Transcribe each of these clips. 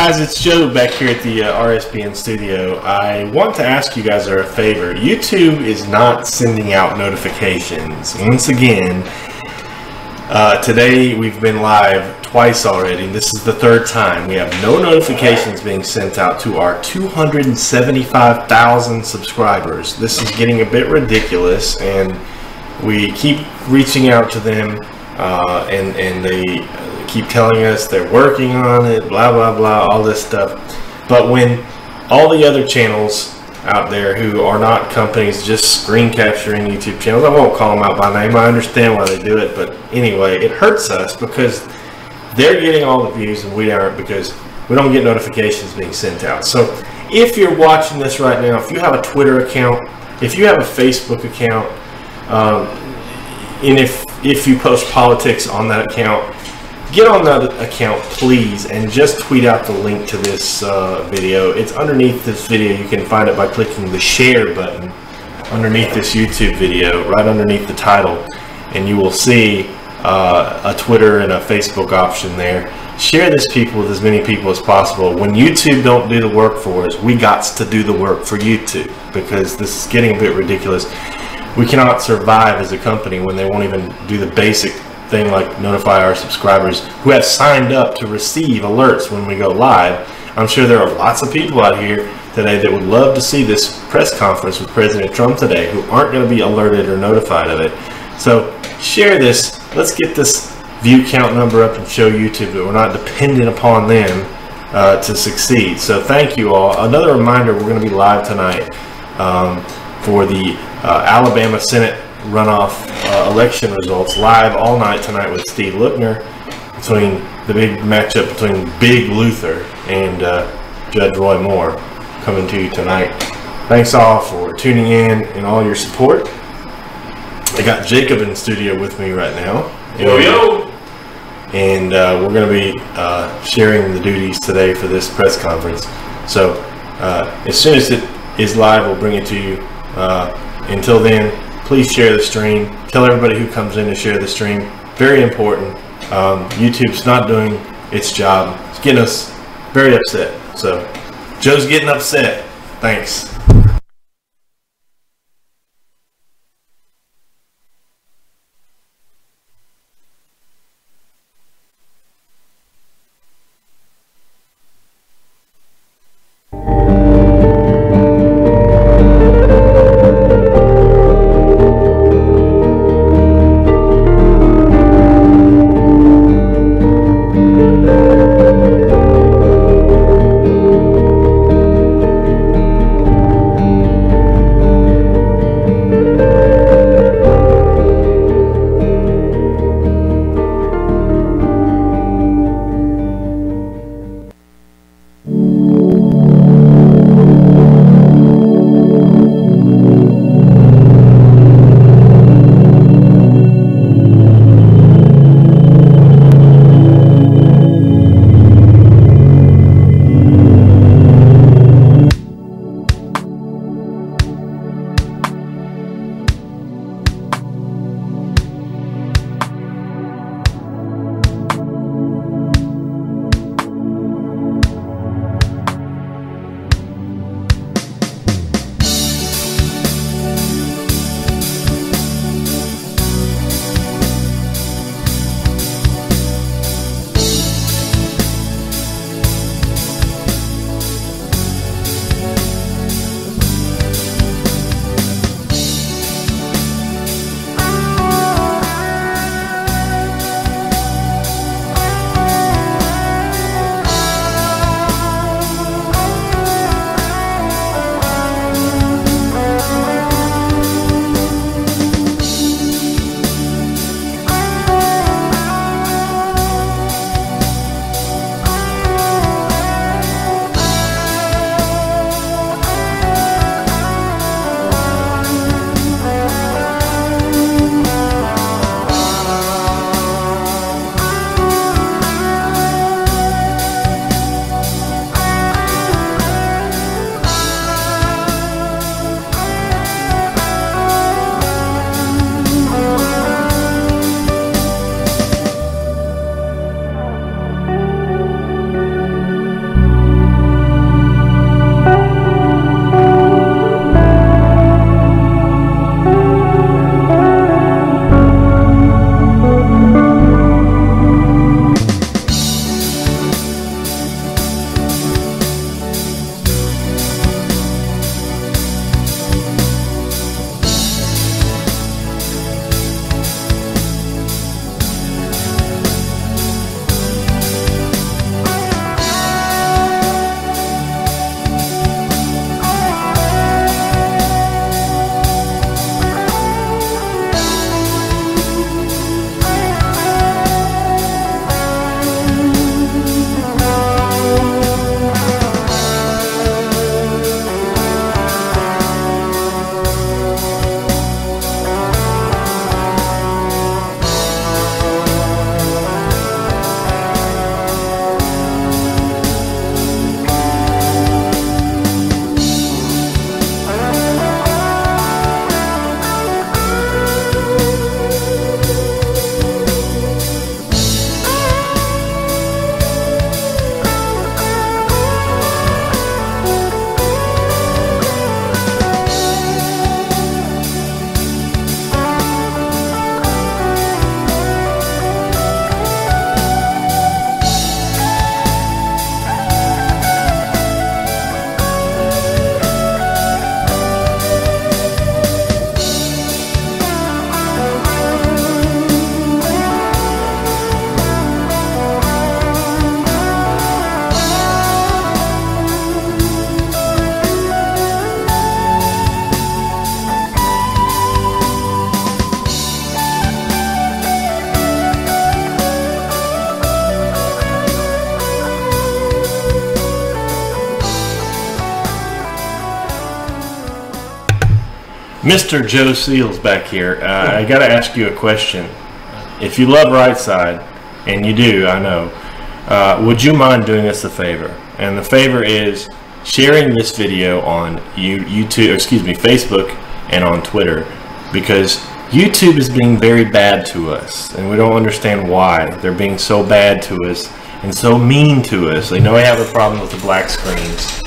Guys, it's Joe back here at the RSBN studio. I want to ask you guys a favor. YouTube is not sending out notifications. Once again, today we've been live twice already. This is the third time. We have no notifications being sent out to our 275,000 subscribers. This is getting a bit ridiculous, and we keep reaching out to them, and they keep telling us they're working on it, blah blah blah, all this stuff. But when all the other channels out there who are not companies just screen capturing YouTube channels, I won't call them out by name, I understand why they do it, but anyway, it hurts us because they're getting all the views and we aren't, because we don't get notifications being sent out. So if you're watching this right now, if you have a Twitter account, if you have a Facebook account, and if you post politics on that account, get on that account, please, and just tweet out the link to this video. It's underneath this video. You can find it by clicking the share button underneath this YouTube video, right underneath the title, and you will see a Twitter and a Facebook option there. Share this people with as many people as possible. When YouTube don't do the work for us, we got to do the work for YouTube, because this is getting a bit ridiculous. We cannot survive as a company when they won't even do the basic thing like notify our subscribers who have signed up to receive alerts when we go live. I'm sure there are lots of people out here today that would love to see this press conference with President Trump today who aren't going to be alerted or notified of it. So share this. Let's get this view count number up and show YouTube that we're not dependent upon them to succeed. So thank you all. Another reminder, we're going to be live tonight for the Alabama Senate runoff election results, live all night tonight with Steve Lookner, between the big matchup between Big Luther and Judge Roy Moore, coming to you tonight. Thanks all for tuning in and all your support. I got Jacob in the studio with me right now. Yo. And we're going to be sharing the duties today for this press conference. So as soon as it is live, we'll bring it to you. Until then, please share the stream. Tell everybody who comes in to share the stream. Very important. YouTube's not doing its job. It's getting us very upset. So Joe's getting upset. Thanks. Mr. Joe Seals back here. I got to ask you a question. If you love Right Side, and you do, I know, would you mind doing us a favor? And the favor is sharing this video on Facebook and on Twitter, because YouTube is being very bad to us, and we don't understand why. They're being so bad to us and so mean to us. They know I have a problem with the black screens.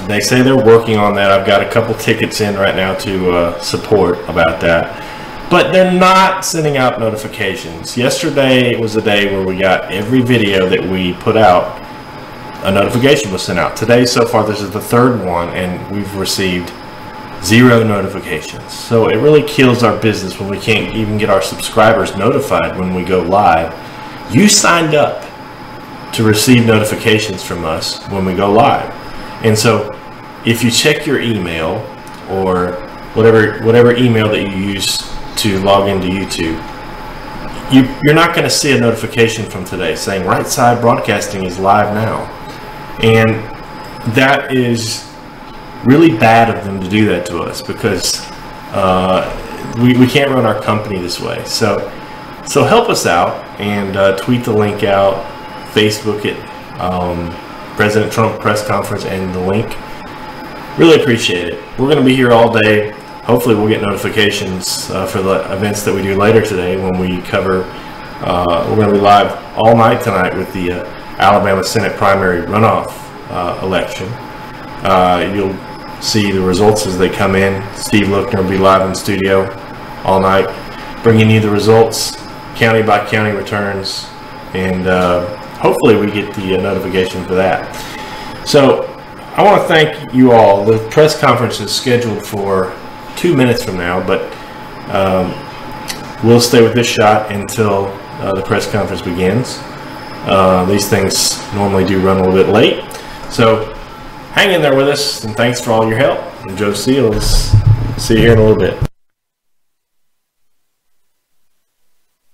They say they're working on that. I've got a couple tickets in right now to support about that. But they're not sending out notifications. Yesterday was the day where we got every video that we put out, a notification was sent out. Today, so far, this is the third one, and we've received 0 notifications. So it really kills our business when we can't even get our subscribers notified when we go live. You signed up to receive notifications from us when we go live. And so if you check your email or whatever email that you use to log into YouTube, you're not going to see a notification from today saying Right Side Broadcasting is live now. And that is really bad of them to do that to us, because we can't run our company this way. So help us out and tweet the link out, Facebook it, President Trump press conference and the link. Really appreciate it. We're going to be here all day. Hopefully we'll get notifications for the events that we do later today when we cover, we're going to be live all night tonight with the Alabama Senate primary runoff election. You'll see the results as they come in. Steve Lookner will be live in studio all night, bringing you the results, county by county returns, and hopefully we get the notification for that. So I want to thank you all. The press conference is scheduled for 2 minutes from now, but we'll stay with this shot until the press conference begins. These things normally do run a little bit late, so hang in there with us, and thanks for all your help. I'm Joe Seals. See you here in a little bit.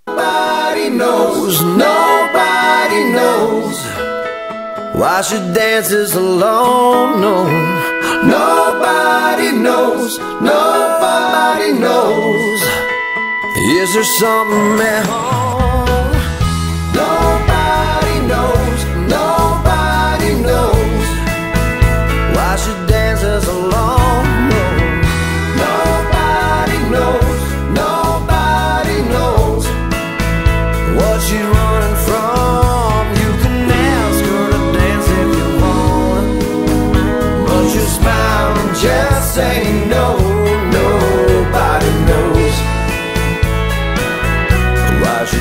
Nobody knows why she dances alone. No, nobody knows. Is there something at home? Nobody knows why she dances alone. No, nobody knows what she's running from. You can ask her to dance if you want, but you smile and just say no. Nobody knows why she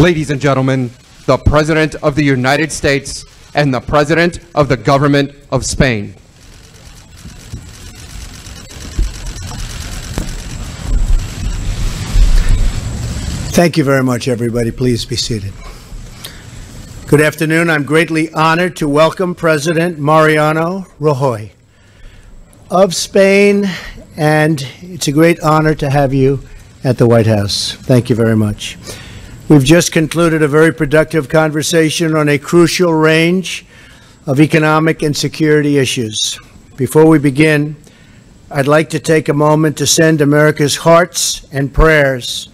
Ladies and gentlemen, the President of the United States and the President of the Government of Spain. Thank you very much, everybody. Please be seated. Good afternoon. I'm greatly honored to welcome President Mariano Rajoy of Spain, and it's a great honor to have you at the White House. Thank you very much. We've just concluded a very productive conversation on a crucial range of economic and security issues. Before we begin, I'd like to take a moment to send America's hearts and prayers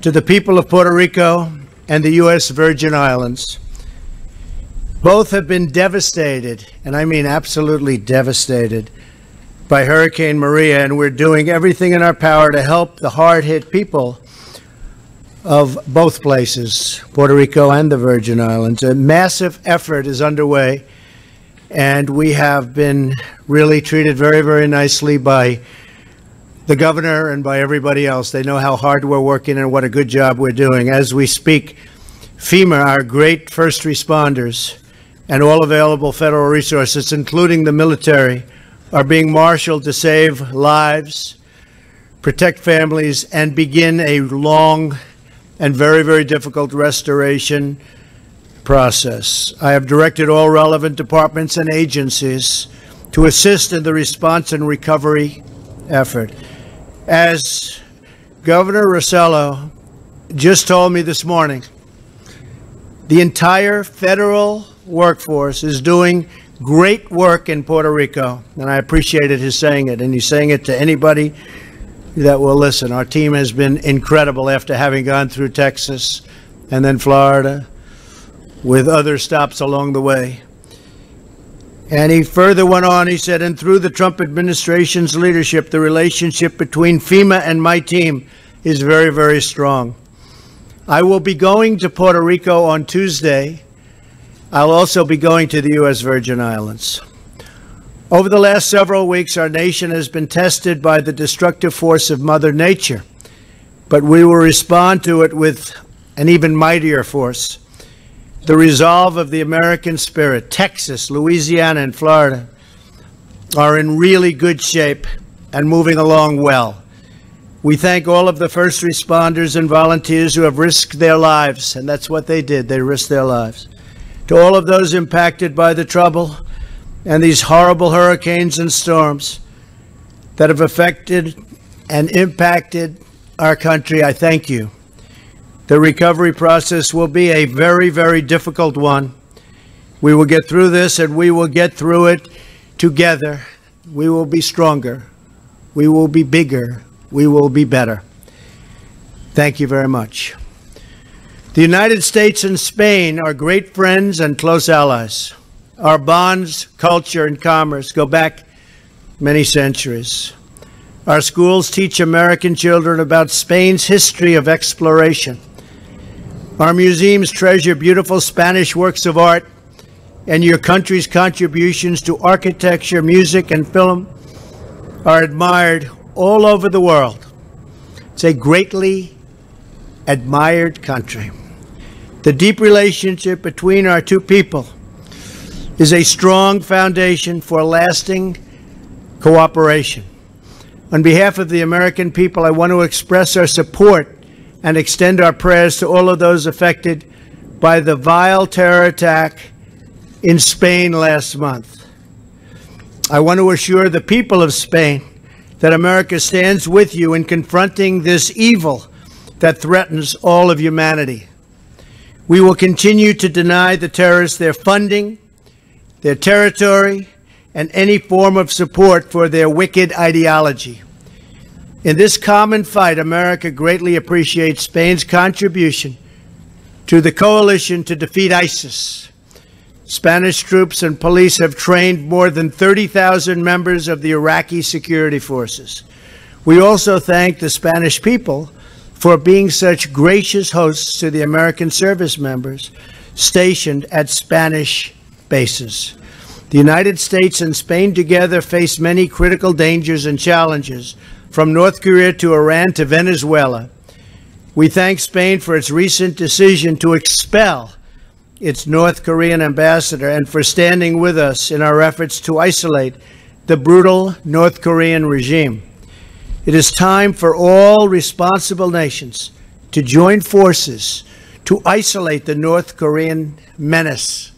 to the people of Puerto Rico and the U.S. Virgin Islands. Both have been devastated, and I mean absolutely devastated, by Hurricane Maria, and we're doing everything in our power to help the hard-hit people of both places, Puerto Rico and the Virgin Islands. A massive effort is underway, and we have been really treated very, very nicely by the governor and by everybody else. They know how hard we're working and what a good job we're doing. As we speak, FEMA, our great first responders, and all available federal resources, including the military, are being marshaled to save lives, protect families, and begin a long and very, very difficult restoration process. I have directed all relevant departments and agencies to assist in the response and recovery effort. As Governor Rossello just told me this morning, the entire federal workforce is doing great work in Puerto Rico, and I appreciated his saying it, and he's saying it to anybody that will listen. Our team has been incredible after having gone through Texas and then Florida with other stops along the way. And he further went on, he said, and through the Trump administration's leadership, the relationship between FEMA and my team is very, very strong. I will be going to Puerto Rico on Tuesday. I'll also be going to the U.S. Virgin Islands. Over the last several weeks, our nation has been tested by the destructive force of Mother Nature, but we will respond to it with an even mightier force. The resolve of the American spirit. Texas, Louisiana, and Florida are in really good shape and moving along well. We thank all of the first responders and volunteers who have risked their lives, and that's what they did. They risked their lives. To all of those impacted by the trouble and these horrible hurricanes and storms that have affected and impacted our country, I thank you. The recovery process will be a very, very difficult one. We will get through this, and we will get through it together. We will be stronger. We will be bigger. We will be better. Thank you very much. The United States and Spain are great friends and close allies. Our bonds, culture, and commerce go back many centuries. Our schools teach American children about Spain's history of exploration. Our museums treasure beautiful Spanish works of art, and your country's contributions to architecture, music, and film are admired all over the world. It's a greatly admired country. The deep relationship between our two people is a strong foundation for lasting cooperation. On behalf of the American people, I want to express our support and extend our prayers to all of those affected by the vile terror attack in Spain last month. I want to assure the people of Spain that America stands with you in confronting this evil that threatens all of humanity. We will continue to deny the terrorists their funding, their territory, and any form of support for their wicked ideology. In this common fight, America greatly appreciates Spain's contribution to the coalition to defeat ISIS. Spanish troops and police have trained more than 30,000 members of the Iraqi security forces. We also thank the Spanish people for being such gracious hosts to the American service members stationed at Spanish bases. The United States and Spain together face many critical dangers and challenges, from North Korea to Iran to Venezuela. We thank Spain for its recent decision to expel its North Korean ambassador and for standing with us in our efforts to isolate the brutal North Korean regime. It is time for all responsible nations to join forces to isolate the North Korean menace.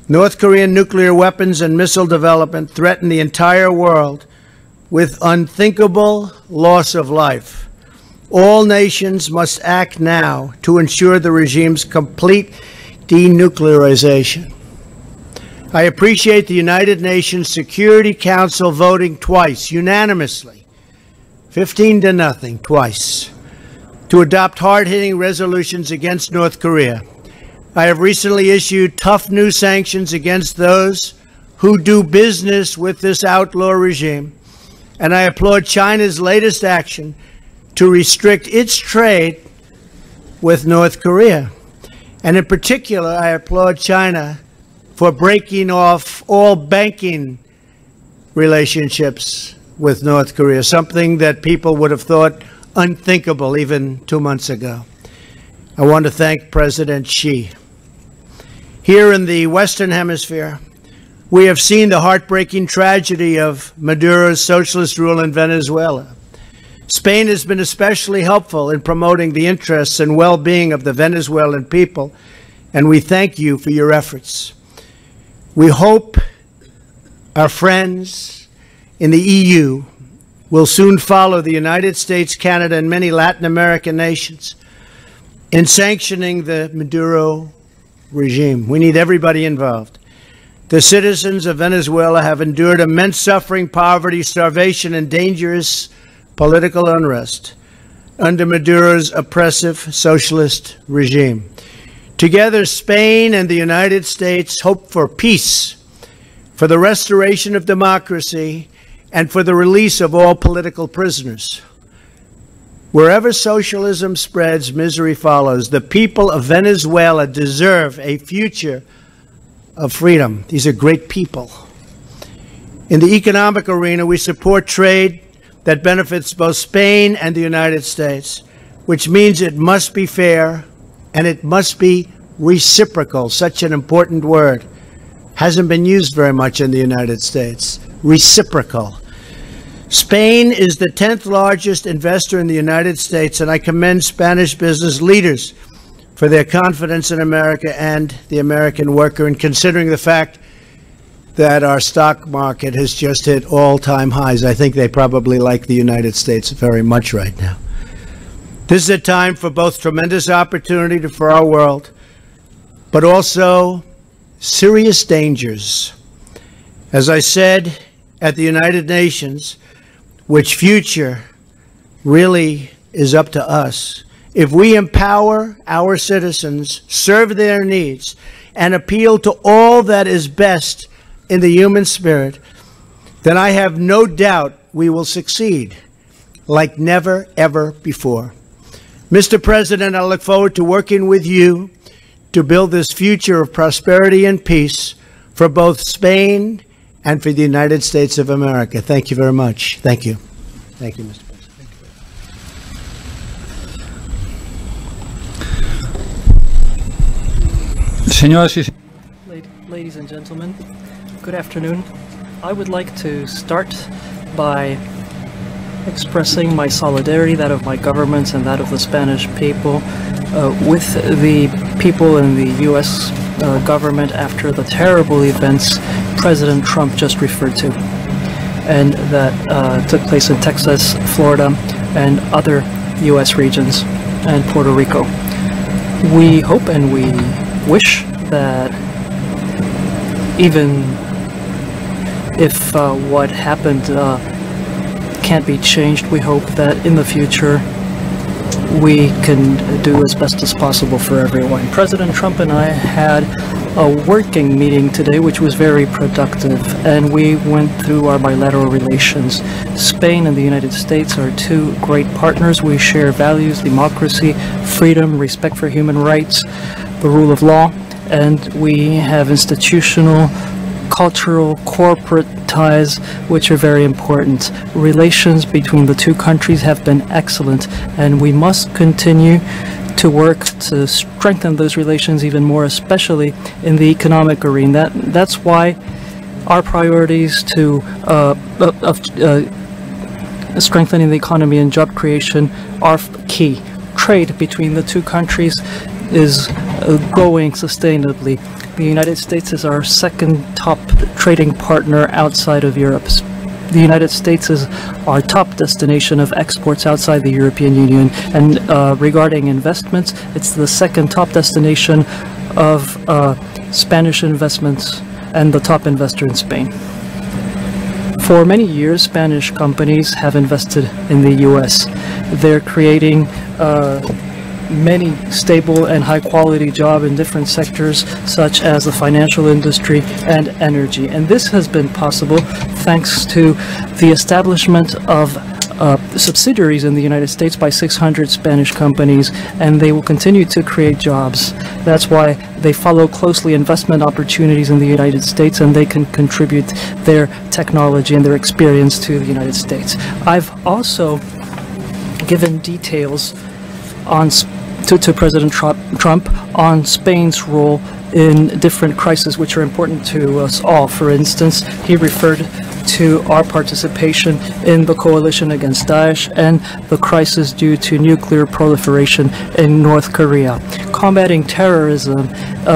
North Korean nuclear weapons and missile development threaten the entire world with unthinkable loss of life. All nations must act now to ensure the regime's complete denuclearization. I appreciate the United Nations Security Council voting twice, unanimously, 15-0, twice, to adopt hard-hitting resolutions against North Korea. I have recently issued tough new sanctions against those who do business with this outlaw regime, and I applaud China's latest action to restrict its trade with North Korea. And in particular, I applaud China for breaking off all banking relationships with North Korea, something that people would have thought unthinkable even 2 months ago. I want to thank President Xi. Here in the Western Hemisphere, we have seen the heartbreaking tragedy of Maduro's socialist rule in Venezuela. Spain has been especially helpful in promoting the interests and well-being of the Venezuelan people, and we thank you for your efforts. We hope Our friends in the EU will soon follow the United States, Canada, and many Latin American nations in sanctioning the Maduro regime. We need everybody involved. The citizens of Venezuela have endured immense suffering, poverty, starvation, and dangerous political unrest under Maduro's oppressive socialist regime. Together, Spain and the United States hope for peace, for the restoration of democracy, and for the release of all political prisoners. Wherever socialism spreads, misery follows. The people of Venezuela deserve a future of freedom. These are great people. In the economic arena, we support trade that benefits both Spain and the United States, which means it must be fair and it must be reciprocal. Such an important word. Hasn't been used very much in the United States. Reciprocal. Spain is the 10th largest investor in the United States, and I commend Spanish business leaders for their confidence in America and the American worker, and considering the fact that our stock market has just hit all-time highs. I think they probably like the United States very much right now. This is a time for both tremendous opportunity for our world, but also serious dangers. As I said at the United Nations, which future really is up to us. If we empower our citizens, serve their needs, and appeal to all that is best in the human spirit, then I have no doubt we will succeed like never, ever before. Mr. President, I look forward to working with you to build this future of prosperity and peace for both Spain and for the United States of America. Thank you very much. Thank you. Thank you, Mr. President. Ladies and gentlemen, good afternoon. I would like to start by expressing my solidarity, that of my government and that of the Spanish people, with the people in the U.S. Government after the terrible events President Trump just referred to, and that took place in Texas, Florida, and other U.S. regions, and Puerto Rico. We hope and we wish that even if what happened can't be changed, we hope that in the future we can do as best as possible for everyone. President Trump and I had a working meeting today which was very productive, and we went through our bilateral relations. Spain and the United States are two great partners. We share values, democracy, freedom, respect for human rights, the rule of law, and we have institutional, cultural, corporate ties which are very important. Relations between the two countries have been excellent, and we must continue to work to strengthen those relations even more, especially in the economic arena. That's why our priorities to strengthening the economy and job creation are key. Trade between the two countries is growing sustainably. The United States is our second top trading partner outside of Europe. The United States is our top destination of exports outside the European Union, and regarding investments, it's the second top destination of Spanish investments and the top investor in Spain. For many years, Spanish companies have invested in the U.S. They're creating many stable and high-quality jobs in different sectors, such as the financial industry and energy. And this has been possible thanks to the establishment of subsidiaries in the United States by 600 Spanish companies, and they will continue to create jobs. That's why they follow closely investment opportunities in the United States, and they can contribute their technology and their experience to the United States. I've also given details on to President Trump on Spain's role in different crises which are important to us all. For instance, he referred to our participation in the coalition against Daesh and the crisis due to nuclear proliferation in North Korea. Combating terrorism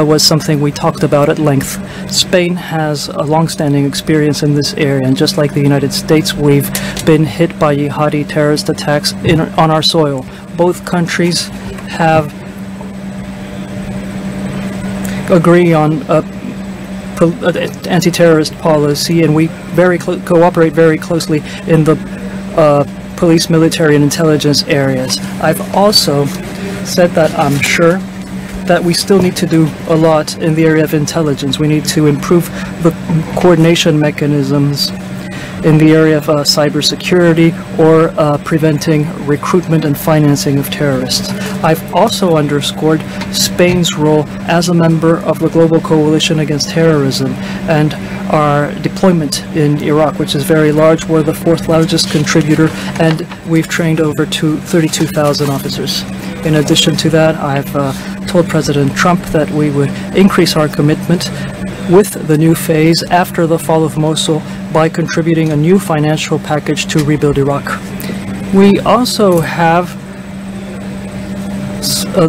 was something we talked about at length. Spain has a long-standing experience in this area, and just like the United States, we've been hit by jihadi terrorist attacks on our soil. Both countries have agree on anti-terrorist policy, and we cooperate very closely in the police, military, and intelligence areas. I've also said that I'm sure that we still need to do a lot in the area of intelligence. We need to improve the coordination mechanisms in the area of cybersecurity or preventing recruitment and financing of terrorists. I've also underscored Spain's role as a member of the global coalition against terrorism and our deployment in Iraq, which is very large. We're the fourth largest contributor, and we've trained over 32,000 officers. In addition to that, I've told President Trump that we would increase our commitment with the new phase after the fall of Mosul by contributing a new financial package to rebuild Iraq. We also have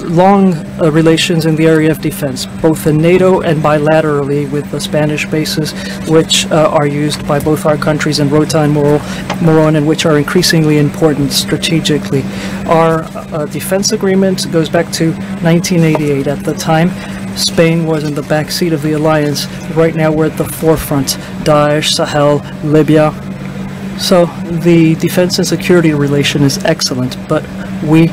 long relations in the area of defense, both in NATO and bilaterally with the Spanish bases, which are used by both our countries in Rota and Moron, and which are increasingly important strategically. Our defense agreement goes back to 1988. At the time, Spain was in the back seat of the alliance. Right now we're at the forefront. Daesh, Sahel, Libya. So the defense and security relation is excellent, but we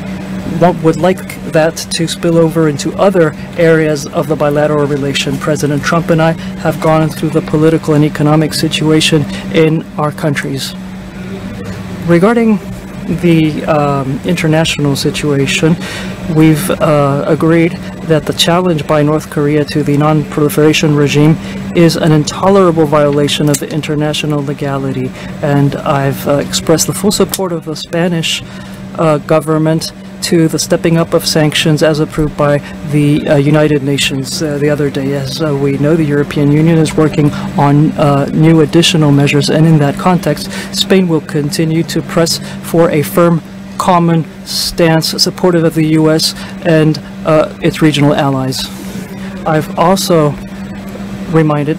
would like that to spill over into other areas of the bilateral relation. President Trump and I have gone through the political and economic situation in our countries. Regarding the international situation, we've agreed that the challenge by North Korea to the non-proliferation regime is an intolerable violation of international legality, and I've expressed the full support of the Spanish government to the stepping up of sanctions as approved by the United Nations the other day. As we know, the European Union is working on new additional measures, and in that context, Spain will continue to press for a firm common stance supportive of the U.S. and its regional allies. I've also reminded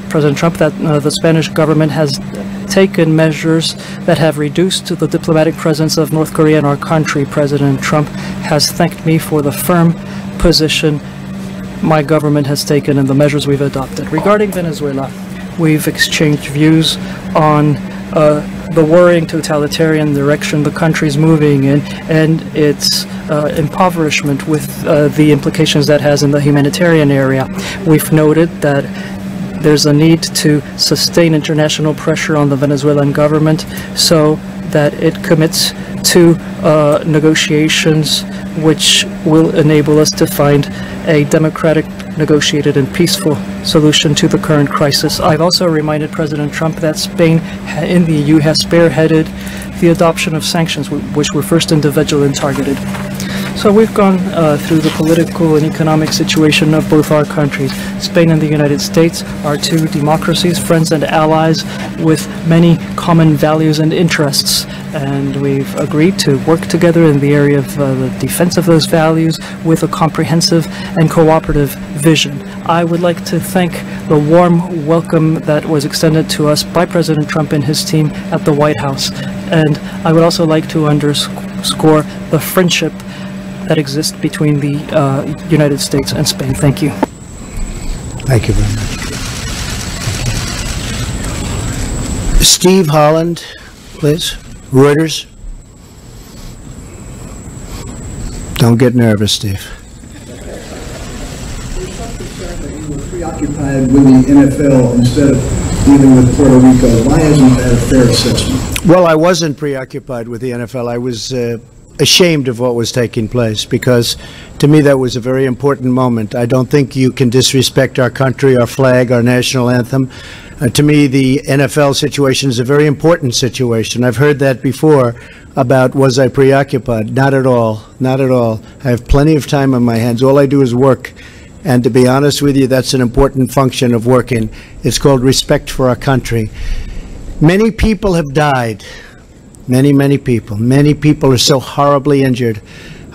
President Trump that the Spanish government has taken measures that have reduced the diplomatic presence of North Korea in our country. President Trump has thanked me for the firm position my government has taken and the measures we've adopted. Regarding Venezuela, we've exchanged views on the worrying totalitarian direction the country's moving in and its impoverishment with the implications that has in the humanitarian area. We've noted that there's a need to sustain international pressure on the Venezuelan government so that it commits to negotiations which will enable us to find a democratic, negotiated, and peaceful solution to the current crisis. I've also reminded President Trump that Spain in the EU has spearheaded the adoption of sanctions, which were first individual and targeted. So we've gone through the political and economic situation of both our countries. Spain and the United States are two democracies, friends and allies with many common values and interests. And we've agreed to work together in the area of the defense of those values with a comprehensive and cooperative vision. I would like to thank the warm welcome that was extended to us by President Trump and his team at the White House. And I would also like to underscore the friendship that exists between the United States and Spain. Thank you. Thank you very much. Steve Holland, please. Reuters. Don't get nervous, Steve. Preoccupied with the NFL instead of dealing with Puerto Rico. Why isn't that a fair assessment? Well, I wasn't preoccupied with the NFL. I was ashamed of what was taking place because to me that was a very important moment. I don't think you can disrespect our country, our flag, our national anthem. To me, the NFL situation is a very important situation. I've heard that before about was I preoccupied. Not at all. Not at all. I have plenty of time on my hands. All I do is work. And to be honest with you, that's an important function of working. It's called respect for our country. Many people have died. Many people. Many people are so horribly injured.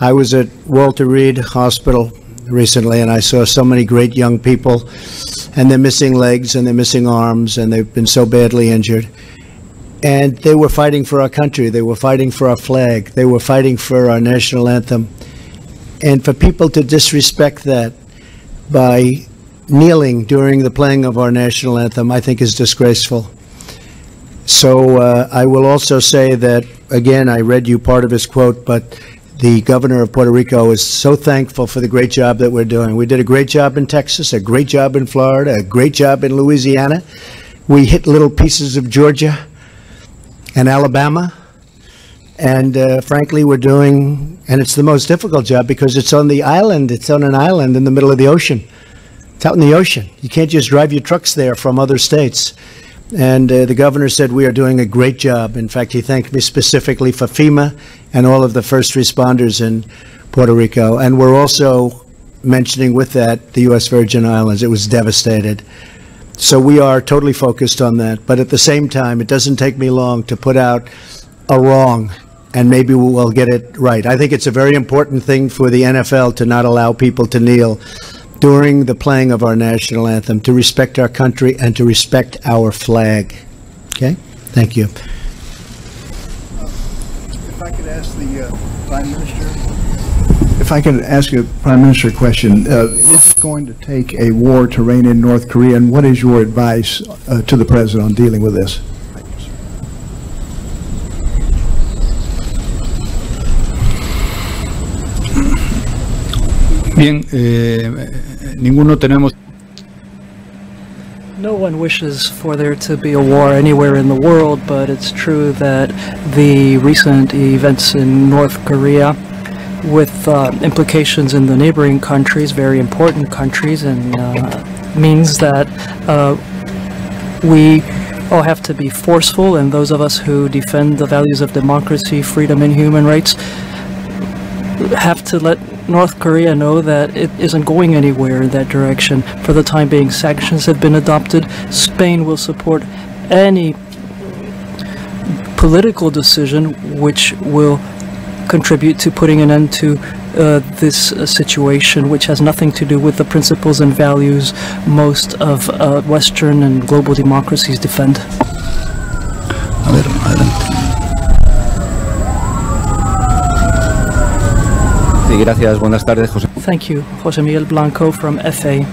I was at Walter Reed Hospital recently, and I saw so many great young people, and they're missing legs and they're missing arms, and they've been so badly injured. And they were fighting for our country. They were fighting for our flag. They were fighting for our national anthem. And for people to disrespect that by kneeling during the playing of our national anthem, I think is disgraceful. So I will also say that, again, I read you part of his quote, but the governor of Puerto Rico is so thankful for the great job that we're doing. We did a great job in Texas, a great job in Florida, a great job in Louisiana. We hit little pieces of Georgia and Alabama. And frankly, we're doing, and it's the most difficult job because it's on the island. It's on an island in the middle of the ocean. It's out in the ocean. You can't just drive your trucks there from other states. And the governor said we are doing a great job. In fact, he thanked me specifically for FEMA and all of the first responders in Puerto Rico. And we're also mentioning with that the U.S. Virgin Islands. It was devastated. So we are totally focused on that. But at the same time, it doesn't take me long to put out a wrong, and maybe we'll get it right. I think it's a very important thing for the NFL to not allow people to kneel during the playing of our national anthem, to respect our country and to respect our flag. Okay? Thank you. If I could ask the Prime Minister, if I could ask a Prime Minister question, is it going to take a war to rein in North Korea, and what is your advice to the President on dealing with this? Bien, ninguno tenemos. No one wishes for there to be a war anywhere in the world, but it's true that the recent events in North Korea, with implications in the neighboring countries, very important countries, and means that we all have to be forceful, and those of us who defend the values of democracy, freedom, and human rights have to let North Korea know that it isn't going anywhere in that direction. For the time being, sanctions have been adopted. Spain will support any political decision which will contribute to putting an end to this situation, which has nothing to do with the principles and values most of Western and global democracies defend. A ver, adelante. Gracias. Buenas tardes, José. Thank you, José Miguel Blanco from FA.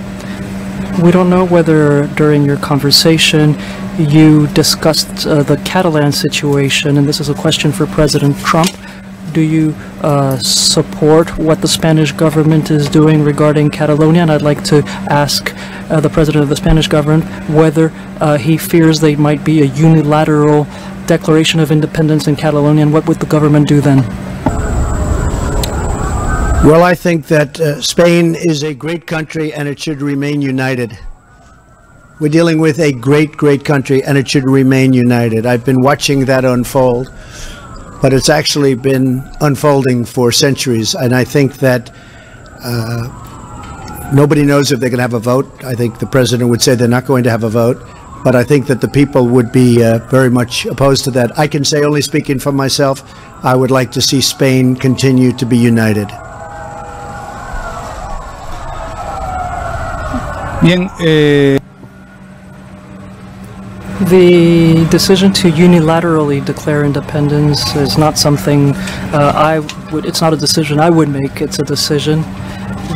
We don't know whether during your conversation you discussed the Catalan situation, and this is a question for President Trump. Do you support what the Spanish government is doing regarding Catalonia? And I'd like to ask the President of the Spanish government whether he fears there might be a unilateral declaration of independence in Catalonia, and what would the government do then? Well, I think that Spain is a great country and it should remain united. We're dealing with a great, great country and it should remain united. I've been watching that unfold, but it's actually been unfolding for centuries. And I think that nobody knows if they're going to have a vote. I think the president would say they're not going to have a vote, but I think that the people would be very much opposed to that. I can say, only speaking for myself, I would like to see Spain continue to be united. Bien, The decision to unilaterally declare independence is not something it's not a decision I would make. It's a decision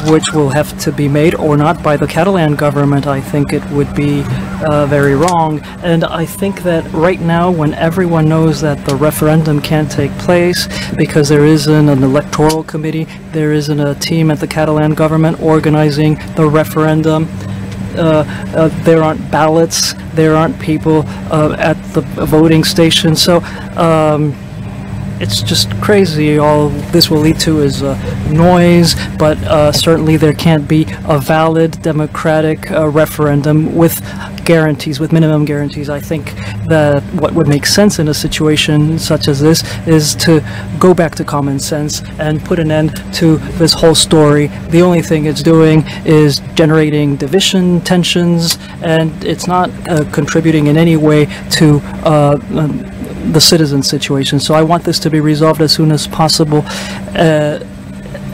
which will have to be made or not by the Catalan government. I think it would be very wrong. And I think that right now, when everyone knows that the referendum can't take place because there isn't an electoral committee, there isn't a team at the Catalan government organizing the referendum, there aren't ballots, there aren't people at the voting station. So it's just crazy. All this will lead to is noise, but certainly there can't be a valid democratic referendum with guarantees, with minimum guarantees. I think that what would make sense in a situation such as this is to go back to common sense and put an end to this whole story. The only thing it's doing is generating division, tensions, and it's not contributing in any way to the citizen situation. So I want this to be resolved as soon as possible.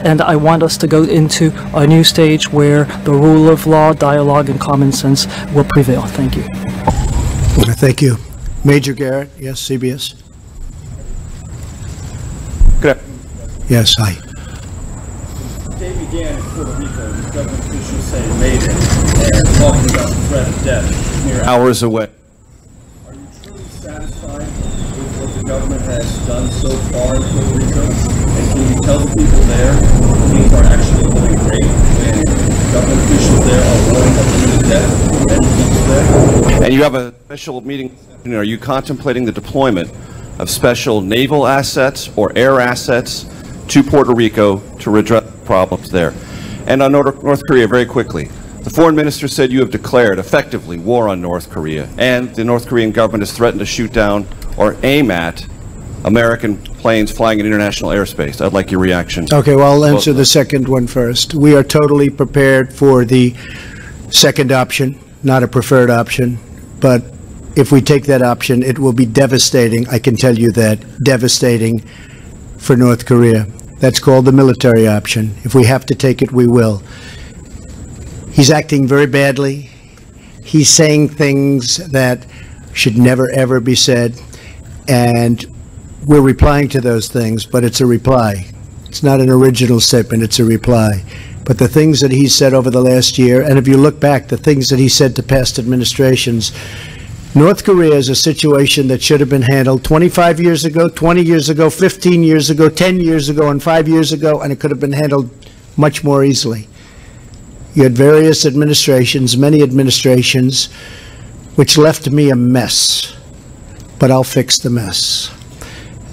And I want us to go into a new stage where the rule of law, dialogue, and common sense will prevail. Thank you. Thank you. Major Garrett, yes, CBS. Good. Yes, hi. The day began in Puerto Rico with government officials saying made it and talking about the threat of death mere hours away. Are you truly satisfied with what the government has done so far in Puerto Rico? And can you tell the people there things are actually going great and government officials there are warning of imminent death and people there? And you have a special meeting. Are you contemplating the deployment of special naval assets or air assets to Puerto Rico to redress problems there? And on North Korea, very quickly, the foreign minister said you have declared effectively war on North Korea, and the North Korean government has threatened to shoot down or aim at American planes flying in international airspace. I'd like your reaction. Okay, well, I'll answer the second one first. We are totally prepared for the second option, not a preferred option, but if we take that option, it will be devastating. I can tell you that, devastating for North Korea. That's called the military option. If we have to take it, we will. He's acting very badly. He's saying things that should never, ever be said. And we're replying to those things, but it's a reply. It's not an original statement, it's a reply. But the things that he said over the last year, and if you look back, the things that he said to past administrations, North Korea is a situation that should have been handled 25 years ago, 20 years ago, 15 years ago, 10 years ago, and 5 years ago, and it could have been handled much more easily. You had various administrations, many administrations, which left me a mess, but I'll fix the mess.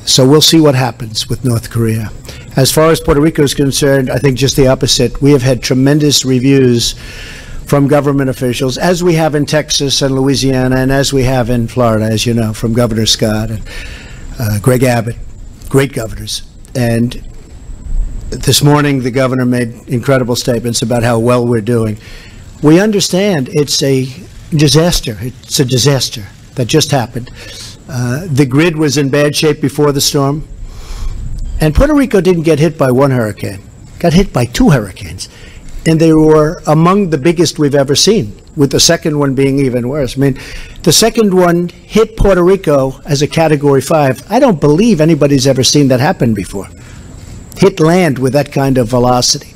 So we'll see what happens with North Korea. As far as Puerto Rico is concerned, I think just the opposite. We have had tremendous reviews from government officials, as we have in Texas and Louisiana, and as we have in Florida, as you know, from Governor Scott and Greg Abbott, great governors. And this morning, the governor made incredible statements about how well we're doing. We understand it's a disaster. It's a disaster that just happened. The grid was in bad shape before the storm. And Puerto Rico didn't get hit by one hurricane, got hit by 2 hurricanes. And they were among the biggest we've ever seen, with the second one being even worse. I mean, the second one hit Puerto Rico as a Category 5. I don't believe anybody's ever seen that happen before. Hit land with that kind of velocity.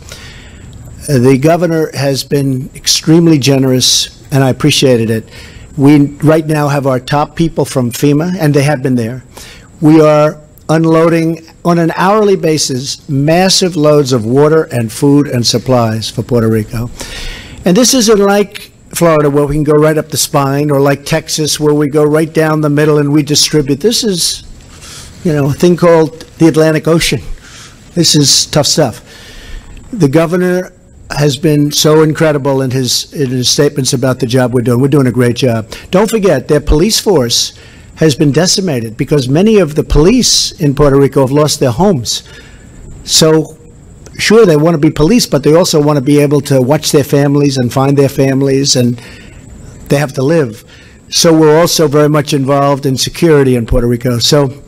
The governor has been extremely generous, and I appreciated it. We right now have our top people from FEMA, and they have been there. We are unloading on an hourly basis massive loads of water and food and supplies for Puerto Rico. And this isn't like Florida where we can go right up the spine, or like Texas where we go right down the middle and we distribute. This is, you know, a thing called the Atlantic Ocean. This is tough stuff. The governor has been so incredible in his statements about the job we're doing. We're doing a great job. Don't forget, their police force has been decimated because many of the police in Puerto Rico have lost their homes. So, sure, they want to be police, but they also want to be able to watch their families and find their families, and they have to live. So we're also very much involved in security in Puerto Rico. So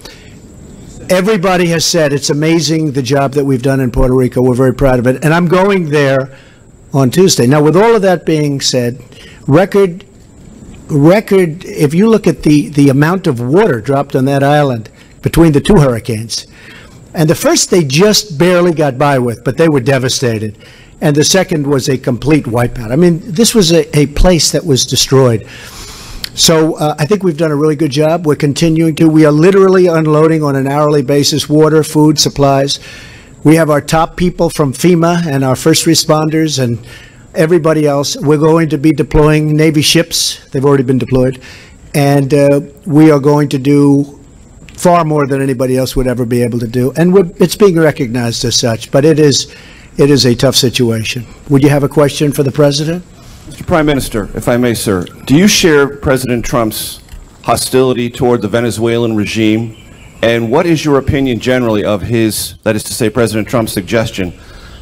everybody has said it's amazing the job that we've done in Puerto Rico. We're very proud of it. And I'm going there on Tuesday. Now, with all of that being said, record, if you look at the amount of water dropped on that island between the 2 hurricanes, and the first they just barely got by with, but they were devastated. And the second was a complete wipeout. I mean, this was a place that was destroyed. So I think we've done a really good job. We're continuing to. We are literally unloading on an hourly basis water, food, supplies. We have our top people from FEMA and our first responders and everybody else. We're going to be deploying Navy ships. They've already been deployed. And we are going to do far more than anybody else would ever be able to do, and it's being recognized as such. But it is a tough situation. Would you have a question for the president? Mr. Prime Minister, if I may, sir, do you share President Trump's hostility toward the Venezuelan regime? And what is your opinion generally of his, that is to say, President Trump's suggestion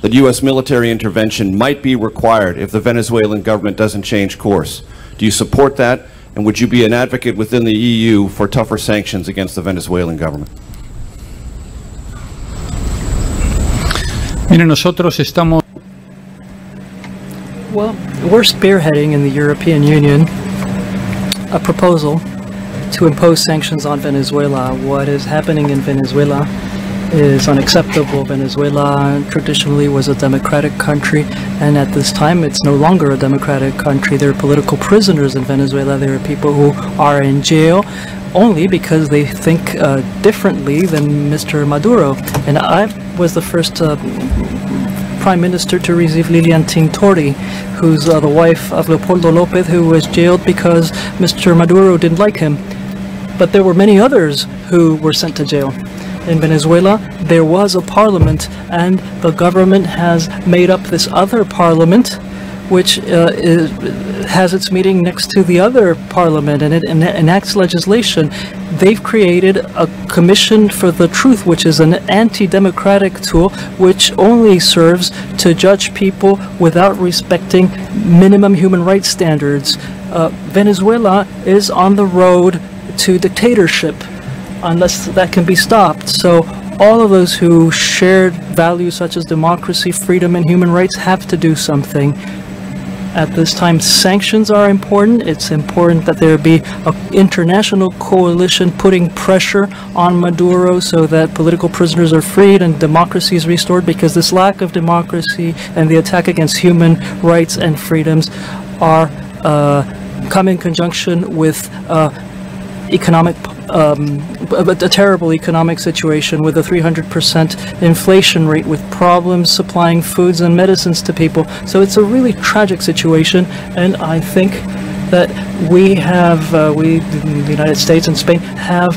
that U.S. military intervention might be required if the Venezuelan government doesn't change course? Do you support that? And would you be an advocate within the EU for tougher sanctions against the Venezuelan government? Mire, nosotros estamos. Well, we're spearheading in the European Union a proposal to impose sanctions on Venezuela. What is happening in Venezuela is unacceptable. Venezuela traditionally was a democratic country, and at this time it's no longer a democratic country. There are political prisoners in Venezuela. There are people who are in jail only because they think differently than Mr. Maduro. And I was the first Prime Minister to receive Lilian Tintori, who's the wife of Leopoldo López, who was jailed because Mr. Maduro didn't like him. But there were many others who were sent to jail. In Venezuela, there was a parliament, and the government has made up this other parliament, which has its meeting next to the other parliament, and it enacts legislation. They've created a commission for the truth, which is an anti-democratic tool, which only serves to judge people without respecting minimum human rights standards. Venezuela is on the road to dictatorship, unless that can be stopped. So all of those who shared values such as democracy, freedom, and human rights have to do something. At this time, sanctions are important. It's important that there be an international coalition putting pressure on Maduro so that political prisoners are freed and democracy is restored, because this lack of democracy and the attack against human rights and freedoms are come in conjunction with a terrible economic situation with a 300% inflation rate, with problems supplying foods and medicines to people. So it's a really tragic situation, and I think that we, the United States and Spain, have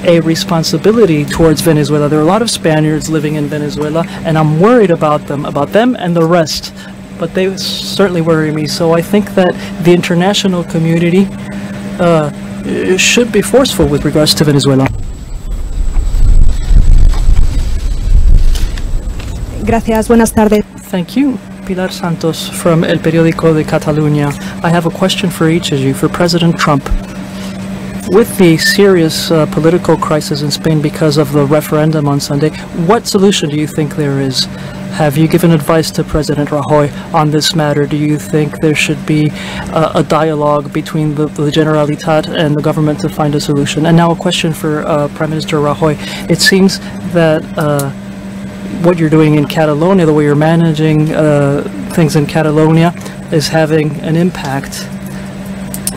a responsibility towards Venezuela. There are a lot of Spaniards living in Venezuela, and I'm worried about them and the rest, but they certainly worry me. So I think that the international community should be forceful with regards to Venezuela. Gracias, buenas tardes. Thank you. Pilar Santos from El Periódico de Catalunya. I have a question for each of you. For President Trump, with the serious political crisis in Spain because of the referendum on Sunday, what solution do you think there is? Have you given advice to President Rajoy on this matter? Do you think there should be a dialogue between the Generalitat and the government to find a solution? And now a question for Prime Minister Rajoy. It seems that what you're doing in Catalonia, the way you're managing things in Catalonia, is having an impact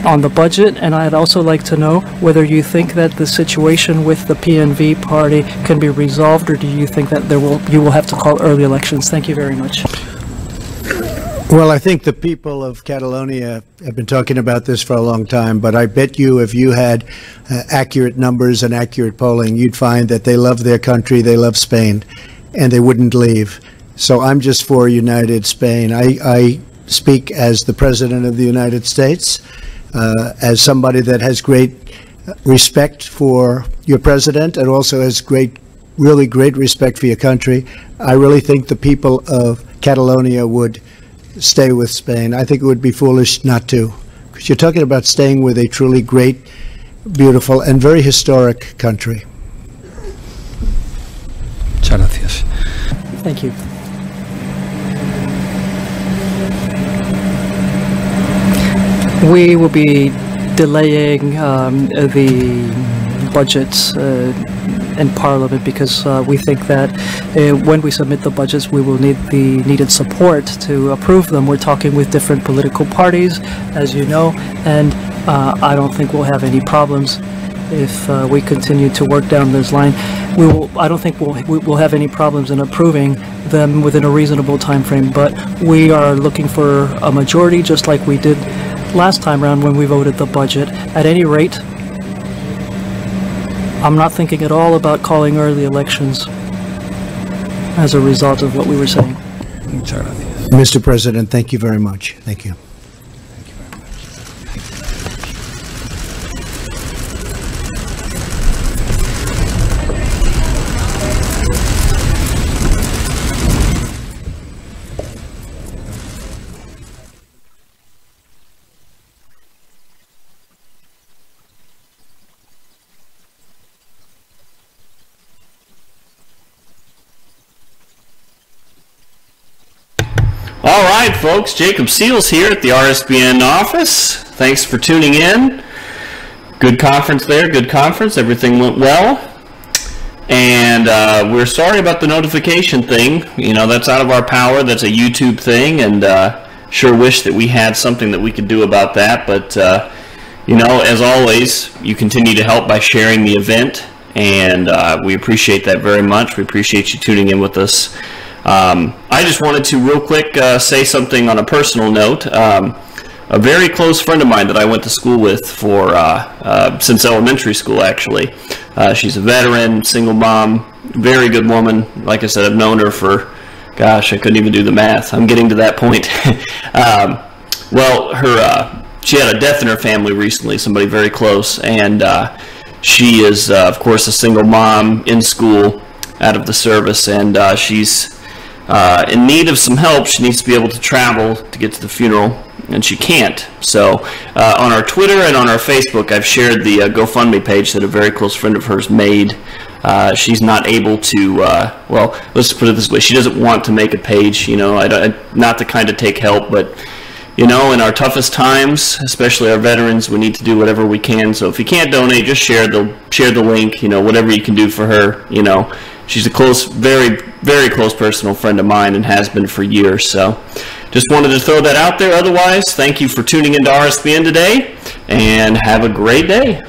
on the budget, and I'd also like to know whether you think that the situation with the PNV party can be resolved, or do you think that you will have to call early elections? Thank you very much. Well, I think the people of Catalonia have been talking about this for a long time, but I bet you if you had accurate numbers and accurate polling, you'd find that they love their country, they love Spain, and they wouldn't leave. So I'm just for United Spain. I speak as the President of the United States, as somebody that has great respect for your president and also has really great respect for your country. I really think the people of Catalonia would stay with Spain. I think it would be foolish not to, because you're talking about staying with a truly great, beautiful, and very historic country. Muchas gracias. Thank you. We will be delaying the budgets in Parliament because we think that when we submit the budgets, we will need the needed support to approve them. We're talking with different political parties, as you know, and I don't think we'll have any problems if we continue to work down this line. I don't think we'll have any problems in approving them within a reasonable time frame, but we are looking for a majority, just like we did last time around when we voted the budget. At any rate, I'm not thinking at all about calling early elections as a result of what we were saying. Muchas gracias. Mr. President, thank you very much. Thank you. All right, folks, Jacob Seals here at the RSBN office. Thanks for tuning in. Good conference there, good conference. Everything went well. And we're sorry about the notification thing. You know, that's out of our power. That's a YouTube thing, and sure wish that we had something that we could do about that. But, you know, as always, you continue to help by sharing the event, and we appreciate that very much. We appreciate you tuning in with us. I just wanted to real quick say something on a personal note. A very close friend of mine that I went to school with for since elementary school, actually. She's a veteran, single mom, very good woman. Like I said, I've known her for, gosh, I couldn't even do the math. I'm getting to that point. Well, she had a death in her family recently, somebody very close, and she is, of course, a single mom in school out of the service, and she's in need of some help. She needs to be able to travel to get to the funeral, and she can't. So on our Twitter and on our Facebook, I've shared the GoFundMe page that a very close friend of hers made. She's not able to, well, let's put it this way, she doesn't want to make a page, you know, not to kind of take help, but, you know, in our toughest times, especially our veterans, we need to do whatever we can. So if you can't donate, just share the link, you know, whatever you can do for her, you know. She's a close, very, very close personal friend of mine and has been for years. So just wanted to throw that out there. Otherwise, thank you for tuning into RSBN today, and have a great day.